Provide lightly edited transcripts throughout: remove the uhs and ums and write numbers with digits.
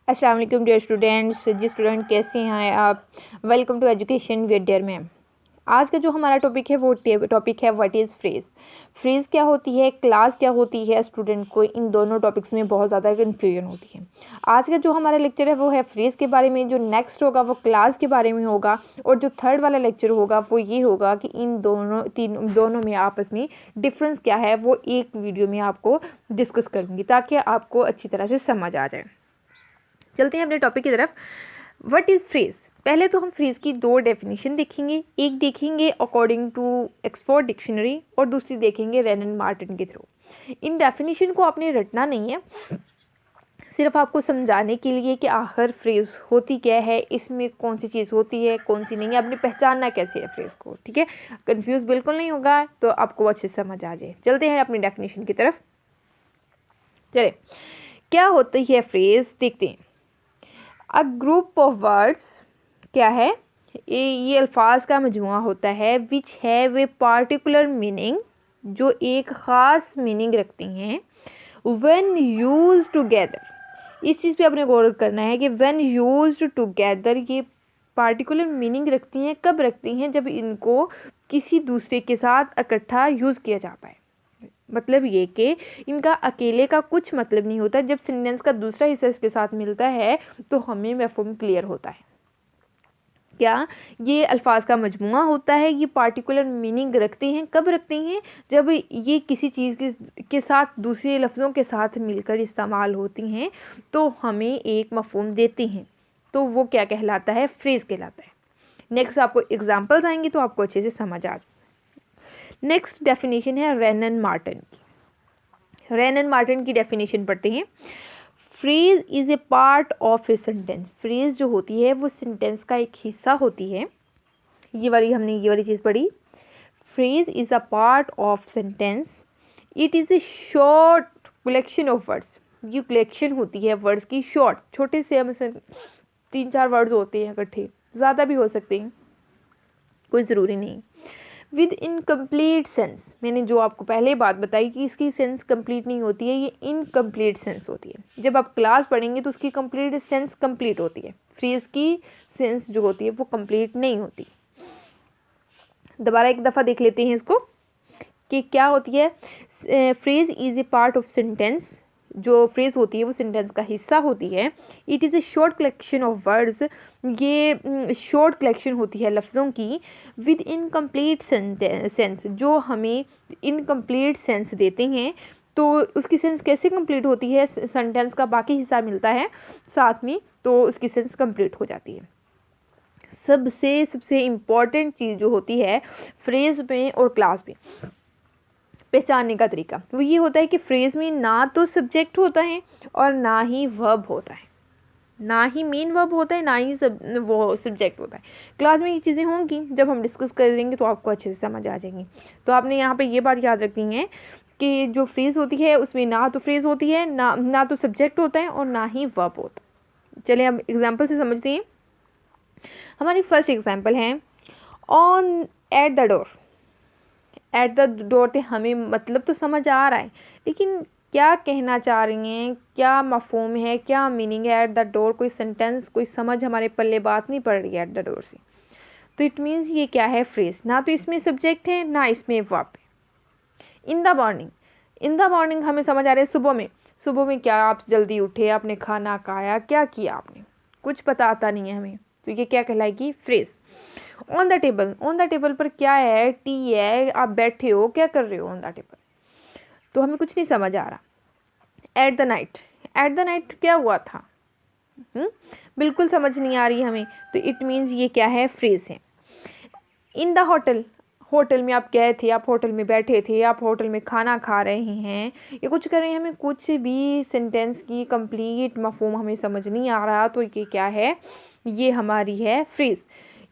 अस्सलाम वालेकुम dear students. जी student कैसे हैं आप? Welcome to education with dear ma'am. आज का जो हमारा टॉपिक है वो टॉपिक है व्हाट इज़ फ्रेज़। फ्रेज़ क्या होती है, क्लास क्या होती है, स्टूडेंट को इन दोनों टॉपिक्स में बहुत ज़्यादा कन्फ्यूजन होती है। आज का जो हमारा लेक्चर है वो है फ्रेज़ के बारे में, जो नेक्स्ट होगा वो क्लास के बारे में होगा, और जो थर्ड वाला लेक्चर होगा वो ये होगा कि इन दोनों में आपस में डिफरेंस क्या है वो एक वीडियो में आपको डिस्कस करूँगी ताकि आपको अच्छी तरह से समझ आ जाए। चलते हैं अपने टॉपिक की तरफ। What is phrase. पहले तो हम फ्रेज की दो डेफिनेशन देखेंगे, एक देखेंगे अकॉर्डिंग टू ऑक्सफोर्ड डिक्शनरी और दूसरी देखेंगे रैन एंड मार्टिन के थ्रू। इन डेफिनेशन को आपने रटना नहीं है, सिर्फ आपको समझाने के लिए कि आखिर फ्रेज होती क्या है, इसमें कौन सी चीज़ होती है कौन सी नहीं है, आपने पहचानना कैसे है फ्रेज को। ठीक है, कंफ्यूज बिल्कुल नहीं होगा तो आपको अच्छे से समझ आ जाए। चलते हैं अपनी डेफिनेशन की तरफ। चले, क्या होती है फ्रेज देखते हैं। अ ग्रुप ऑफ वर्ड्स क्या है, ये अल्फाज का मजमुआ होता है which have a particular meaning, जो एक ख़ास मीनिंग रखती हैं। व्हेन यूज्ड टुगेदर, इस चीज़ पे आपने गौर करना है कि व्हेन यूज्ड टुगेदर ये पार्टिकुलर मीनिंग रखती हैं। कब रखती हैं? जब इनको किसी दूसरे के साथ इकट्ठा यूज़ किया जाता है। मतलब ये कि इनका अकेले का कुछ मतलब नहीं होता, जब सेंटेंस का दूसरा हिस्सा इसके साथ मिलता है तो हमें मफ़हूम क्लियर होता है। क्या ये अल्फाज का मजमुआ होता है, ये पार्टिकुलर मीनिंग रखते हैं। कब रखते हैं? जब ये किसी चीज़ के साथ दूसरे लफ्ज़ों के साथ मिलकर इस्तेमाल होती हैं तो हमें एक मफ़हूम देती हैं, तो वो क्या कहलाता है? फ्रेज़ कहलाता है। नेक्स्ट आपको एग्जांपल्स आएंगे तो आपको अच्छे से समझ आ जाए। नेक्स्ट डेफिनेशन है रैन एंड मार्टिन की। रैन एंड मार्टिन की डेफिनेशन पढ़ते हैं। Phrase is a part of a sentence. Phrase जो होती है वो सेंटेंस का एक हिस्सा होती है। हमने ये वाली चीज़ पढ़ी। Phrase is a part of sentence. It is a short collection of words. ये कलेक्शन होती है वर्ड्स की, शॉर्ट, छोटे से, मतलब 3-4 वर्ड्स होते हैं इकट्ठे, ज़्यादा भी हो सकते हैं, कोई ज़रूरी नहीं। विद इनकम्प्लीट सेंस, मैंने जो आपको पहले बात बताई कि इसकी सेंस कंप्लीट नहीं होती है, ये इनकम्प्लीट सेंस होती है। जब आप क्लास पढ़ेंगे तो उसकी कंप्लीट सेंस कंप्लीट होती है, फ्रेज की सेंस जो होती है वो कंप्लीट नहीं होती। दोबारा एक दफ़ा देख लेते हैं इसको कि क्या होती है। Phrase is a part of sentence. जो फ्रेज होती है वो सेंटेंस का हिस्सा होती है। It is a short collection of words. ये शॉर्ट कलेक्शन होती है लफ्ज़ों की। विद इनकम्प्लीट सेंस, जो हमें इनकम्प्लीट सेंस देते हैं। तो उसकी सेंस कैसे कंप्लीट होती है? सेंटेंस का बाकी हिस्सा मिलता है साथ में तो उसकी सेंस कंप्लीट हो जाती है। सबसे इम्पॉर्टेंट चीज़ जो होती है फ्रेज में और क्लास में पहचानने का तरीका वो ये होता है कि फ्रेज में ना तो सब्जेक्ट होता है और ना ही वर्ब होता है, ना ही मेन वर्ब होता है, ना ही वो सब्जेक्ट होता है। क्लास में ये चीज़ें होंगी, जब हम डिस्कस करेंगे तो आपको अच्छे से समझ आ जाएंगी। तो आपने यहाँ पे ये बात याद रखनी है कि जो फ्रेज होती है उसमें ना तो फ्रेज होती है, ना तो सब्जेक्ट होता है और ना ही वर्ब होता है। चलिए हम एग्जाम्पल से समझते हैं। हमारी फर्स्ट एग्जाम्पल है on at the door. At the door से हमें मतलब तो समझ आ रहा है, लेकिन क्या कहना चाह रही हैं, क्या मफहूम है, क्या मीनिंग है एट द डोर, कोई सेंटेंस, कोई समझ हमारे पल्ले बात नहीं पड़ रही है एट द डोर से। तो इट मीन्स ये क्या है? फ्रेज। ना तो इसमें सब्जेक्ट है ना इसमें वर्ब है। In the morning, in the morning हमें समझ आ रहा है सुबह में। सुबह में क्या, आप जल्दी उठे, आपने खाना खाया, क्या किया आपने, कुछ पता आता नहीं है हमें, तो ये क्या कहलाएगी? Phrase. On the table, on the table पर क्या है? टी है, आप बैठे हो, क्या कर रहे हो ऑन द टेबल, तो हमें कुछ नहीं समझ आ रहा। At the night, at the night क्या हुआ था? बिल्कुल समझ नहीं आ रही हमें, तो इट मीन्स ये क्या है? फ्रेज है। इन द होटल, होटल में आप गए थे, आप होटल में बैठे थे, आप होटल में खाना खा रहे हैं, ये कुछ कर रहे हैं, हमें कुछ भी सेंटेंस की कंप्लीट मफहूम हमें समझ नहीं आ रहा, तो ये क्या है? ये हमारी है फ्रेज।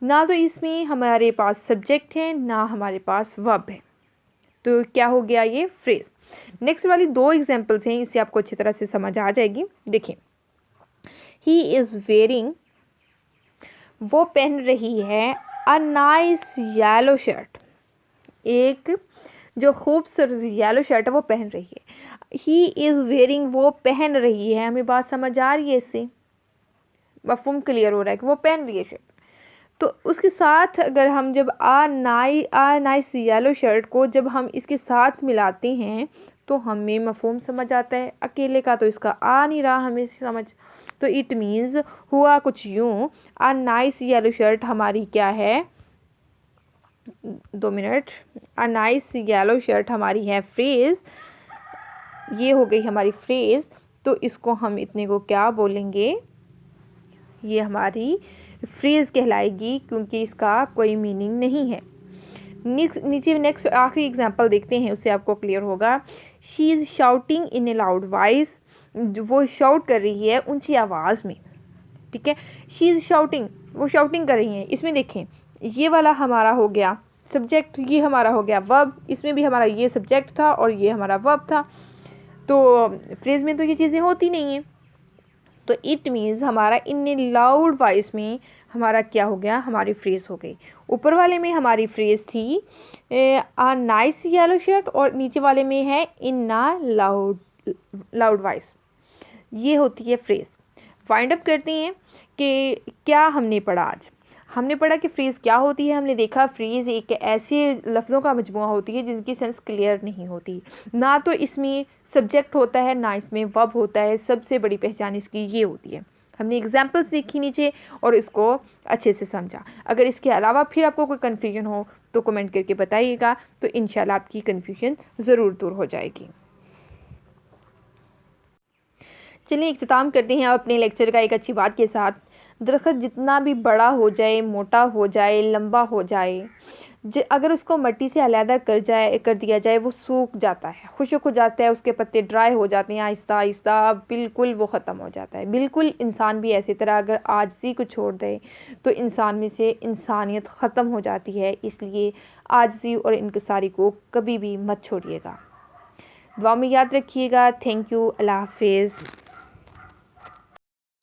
ना तो इसमें हमारे पास सब्जेक्ट है ना हमारे पास वर्ब है, तो क्या हो गया? ये फ्रेज। नेक्स्ट वाली दो एग्जांपल्स हैं, इससे आपको अच्छी तरह से समझ आ जाएगी। देखिए, ही इज़ वेयरिंग, वो पहन रही है, अ नाइस येलो शर्ट, एक जो खूबसूरत येलो शर्ट है वो पहन रही है। ही इज़ वेयरिंग, वो पहन रही है, हमें बात समझ आ रही है इससे। मफहूम क्लियर हो रहा है कि वो पहन रही है शर्ट। तो उसके साथ अगर हम जब आ नाइस येलो शर्ट को जब हम इसके साथ मिलाते हैं तो हमें मफहूम समझ आता है। अकेले का तो इसका आ नहीं रहा हमें समझ। तो इट मीन्स हुआ कुछ यूँ, आ नाइस येलो शर्ट हमारी क्या है, 2 मिनट, आ नाइस येलो शर्ट हमारी है फ्रेज़। ये हो गई हमारी फ्रेज़। तो इसको हम इतने को क्या बोलेंगे, ये हमारी फ्रेज़ कहलाएगी क्योंकि इसका कोई मीनिंग नहीं है। नेक्स्ट आखिरी एग्जांपल देखते हैं, उससे आपको क्लियर होगा। She is shouting in A loud voice, वो शाउट कर रही है ऊंची आवाज़ में। ठीक है, शी इज़ शाउटिंग, वो शाउटिंग कर रही हैं। इसमें देखें ये वाला हमारा हो गया सब्जेक्ट, ये हमारा हो गया वर्ब, इसमें भी हमारा ये सब्जेक्ट था और ये हमारा वर्ब था। तो फ्रेज़ में तो ये चीज़ें होती नहीं हैं। तो इट मीन्स हमारा इन ए लाउड वॉइस में हमारा क्या हो गया, हमारी फ्रेज़ हो गई। ऊपर वाले में हमारी फ्रेज़ थी आ नाइस येलो शर्ट और नीचे वाले में है इन ना लाउड वॉइस। ये होती है फ्रेज़। फाइंड अप करते हैं कि क्या हमने पढ़ा आज। हमने पढ़ा कि फ्रेज़ क्या होती है। हमने देखा फ्रेज़ एक ऐसे लफ्ज़ों का मजमुआ होती है जिनकी सेंस क्लियर नहीं होती, ना तो इसमें सब्जेक्ट होता है ना इसमें वर्ब होता है। सबसे बड़ी पहचान इसकी ये होती है। हमने एग्जाम्पल्स देखी नीचे और इसको अच्छे से समझा। अगर इसके अलावा फिर आपको कोई कन्फ्यूजन हो तो कमेंट करके बताइएगा, तो इंशाल्लाह आपकी कन्फ्यूजन ज़रूर दूर हो जाएगी। चलिए इख्तिताम करते हैं अपने लेक्चर का एक अच्छी बात के साथ। दरख्त जितना भी बड़ा हो जाए, मोटा हो जाए, लंबा हो जाए, अगर उसको मिट्टी से अलहदा कर दिया जाए वो सूख जाता है, खुश्क हो जाता है, उसके पत्ते ड्राई हो जाते हैं, आहिस्ता आहिस्ता बिल्कुल वो ख़त्म हो जाता है। बिल्कुल इंसान भी ऐसी तरह अगर आजिज़ी को छोड़ दे तो इंसान में से इंसानियत ख़त्म हो जाती है। इसलिए आजिज़ी और इनकिसारी को कभी भी मत छोड़िएगा। दुआ में याद रखिएगा। Thank you. अल्लाह हाफिज़।